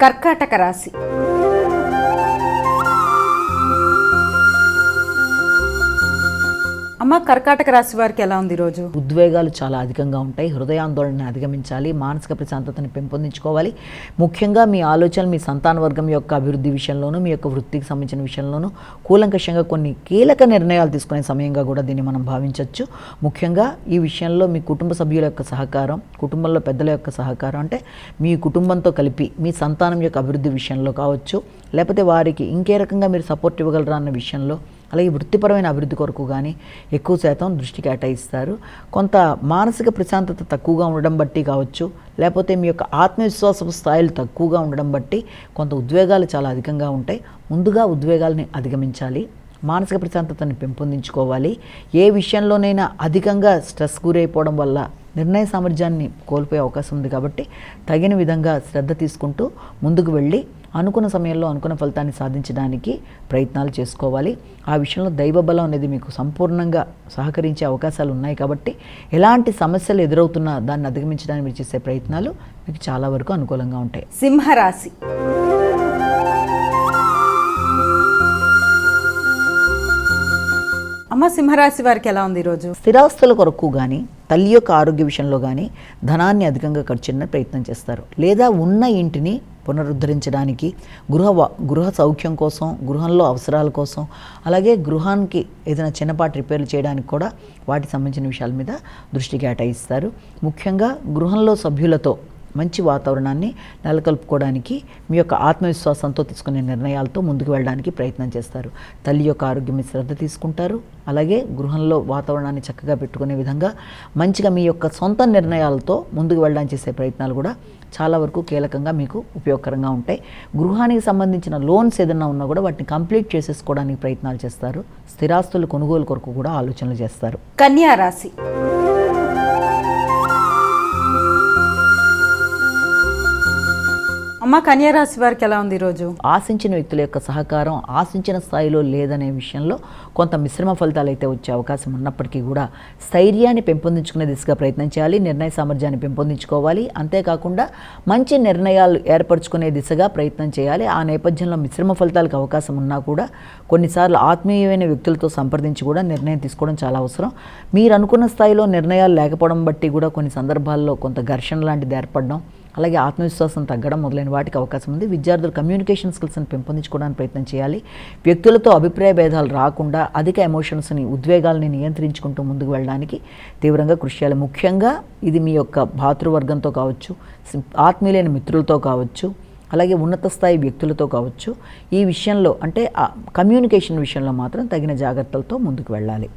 కర్కాటక రాశి. అమ్మ, కర్కాటక రాశి వారికి ఎలా ఉంది ఈరోజు? ఉద్వేగాలు చాలా అధికంగా ఉంటాయి. హృదయాందోళనని అధిగమించాలి, మానసిక ప్రశాంతతని పెంపొందించుకోవాలి. ముఖ్యంగా మీ ఆలోచనలు మీ సంతాన వర్గం యొక్క అభివృద్ధి విషయంలోనూ, మీ యొక్క వృత్తికి సంబంధించిన విషయంలోనూ కూలంకషంగా కొన్ని కీలక నిర్ణయాలు తీసుకునే సమయంగా కూడా దీన్ని మనం భావించవచ్చు. ముఖ్యంగా ఈ విషయంలో మీ కుటుంబ సభ్యుల యొక్క సహకారం, కుటుంబంలో పెద్దల యొక్క సహకారం, అంటే మీ కుటుంబంతో కలిపి మీ సంతానం యొక్క అభివృద్ధి విషయంలో కావచ్చు, లేకపోతే వారికి ఇంకే రకంగా మీరు సపోర్ట్ ఇవ్వగలరా అన్న విషయంలో, అలాగే వృత్తిపరమైన అభివృద్ధి కొరకు కానీ ఎక్కువ శాతం దృష్టి కేటాయిస్తారు. కొంత మానసిక ప్రశాంతత తక్కువగా ఉండడం బట్టి కావచ్చు, లేకపోతే మీ యొక్క ఆత్మవిశ్వాసపు స్థాయిలు తక్కువగా ఉండడం బట్టి కొంత ఉద్వేగాలు చాలా అధికంగా ఉంటాయి. ముందుగా ఉద్వేగాలని అధిగమించాలి, మానసిక ప్రశాంతతని పెంపొందించుకోవాలి. ఏ విషయంలోనైనా అధికంగా స్ట్రెస్ గురైపోవడం వల్ల నిర్ణయ సామర్థ్యాన్ని కోల్పోయే అవకాశం ఉంది. కాబట్టి తగిన విధంగా శ్రద్ధ తీసుకుంటూ ముందుకు వెళ్ళి అనుకున్న సమయంలో అనుకున్న ఫలితాన్ని సాధించడానికి ప్రయత్నాలు చేసుకోవాలి. ఆ విషయంలో దైవబలం అనేది మీకు సంపూర్ణంగా సహకరించే అవకాశాలు ఉన్నాయి. కాబట్టి ఎలాంటి సమస్యలు ఎదురవుతున్నా దాన్ని అధిగమించడానికి మీరు చేసే ప్రయత్నాలు మీకు చాలా వరకు అనుకూలంగా ఉంటాయి. సింహరాశి. అమ్మ, సింహరాశి వారికి ఎలా ఉంది ఈరోజు? స్థిరాస్తుల కొరకు కానీ, తల్లి యొక్క ఆరోగ్య విషయంలో కానీ ధనాన్ని అధికంగా ఖర్చు చేయడానికి ప్రయత్నం చేస్తారు. లేదా ఉన్న ఇంటిని పునరుద్ధరించడానికి, గృహ సౌఖ్యం కోసం, గృహంలో అవసరాల కోసం, అలాగే గృహానికి ఏదైనా చిన్నపాటి రిపేర్లు చేయడానికి కూడా వాటికి సంబంధించిన విషయాల మీద దృష్టి కేటాయిస్తారు. ముఖ్యంగా గృహంలో సభ్యులతో మంచి వాతావరణాన్ని నెలకొల్పుకోవడానికి మీ యొక్క ఆత్మవిశ్వాసంతో తీసుకునే నిర్ణయాలతో ముందుకు వెళ్ళడానికి ప్రయత్నం చేస్తారు. తల్లి యొక్క ఆరోగ్యం మీద శ్రద్ధ తీసుకుంటారు. అలాగే గృహంలో వాతావరణాన్ని చక్కగా పెట్టుకునే విధంగా మంచిగా మీ యొక్క సొంత నిర్ణయాలతో ముందుకు వెళ్ళడానికి చేసే ప్రయత్నాలు కూడా చాలా వరకు కీలకంగా మీకు ఉపయోగకరంగా ఉంటాయి. గృహానికి సంబంధించిన లోన్స్ ఏదైనా ఉన్నా కూడా వాటిని కంప్లీట్ చేసేసుకోవడానికి ప్రయత్నాలు చేస్తారు. స్థిరాస్తుల కొనుగోలు కొరకు కూడా ఆలోచనలు చేస్తారు. కన్యా రాశి. అమ్మ, కన్యా రాశి వారికి ఎలా ఉంది ఈరోజు? ఆశించిన వ్యక్తుల యొక్క సహకారం ఆశించిన స్థాయిలో లేదనే విషయంలో కొంత మిశ్రమ ఫలితాలు అయితే వచ్చే అవకాశం ఉన్నప్పటికీ కూడా స్థైర్యాన్ని పెంపొందించుకునే దిశగా ప్రయత్నం చేయాలి, నిర్ణయ సామర్థ్యాన్ని పెంపొందించుకోవాలి. అంతేకాకుండా మంచి నిర్ణయాలు ఏర్పరచుకునే దిశగా ప్రయత్నం చేయాలి. ఆ నేపథ్యంలో మిశ్రమ ఫలితాలకు అవకాశం ఉన్నా కూడా కొన్నిసార్లు ఆత్మీయమైన వ్యక్తులతో సంప్రదించి కూడా నిర్ణయం తీసుకోవడం చాలా అవసరం. మీరు అనుకున్న స్థాయిలో నిర్ణయాలు లేకపోవడం బట్టి కూడా కొన్ని సందర్భాల్లో కొంత ఘర్షణ లాంటిది ఏర్పడడం, అలాగే ఆత్మవిశ్వాసం తగ్గడం మొదలైన వాటికి అవకాశం ఉంది. విద్యార్థులు కమ్యూనికేషన్ స్కిల్స్ని పెంపొందించుకోవడానికి ప్రయత్నం చేయాలి. వ్యక్తులతో అభిప్రాయ భేదాలు రాకుండా అధిక ఎమోషన్స్ని, ఉద్వేగాల్ని నియంత్రించుకుంటూ ముందుకు వెళ్ళడానికి తీవ్రంగా కృషి చేయాలి. ముఖ్యంగా ఇది మీ యొక్క భాతృవర్గంతో కావచ్చు, ఆత్మీయులైన మిత్రులతో కావచ్చు, అలాగే ఉన్నత స్థాయి వ్యక్తులతో కావచ్చు. ఈ విషయంలో అంటే కమ్యూనికేషన్ విషయంలో మాత్రం తగిన జాగ్రత్తలతో ముందుకు వెళ్ళాలి.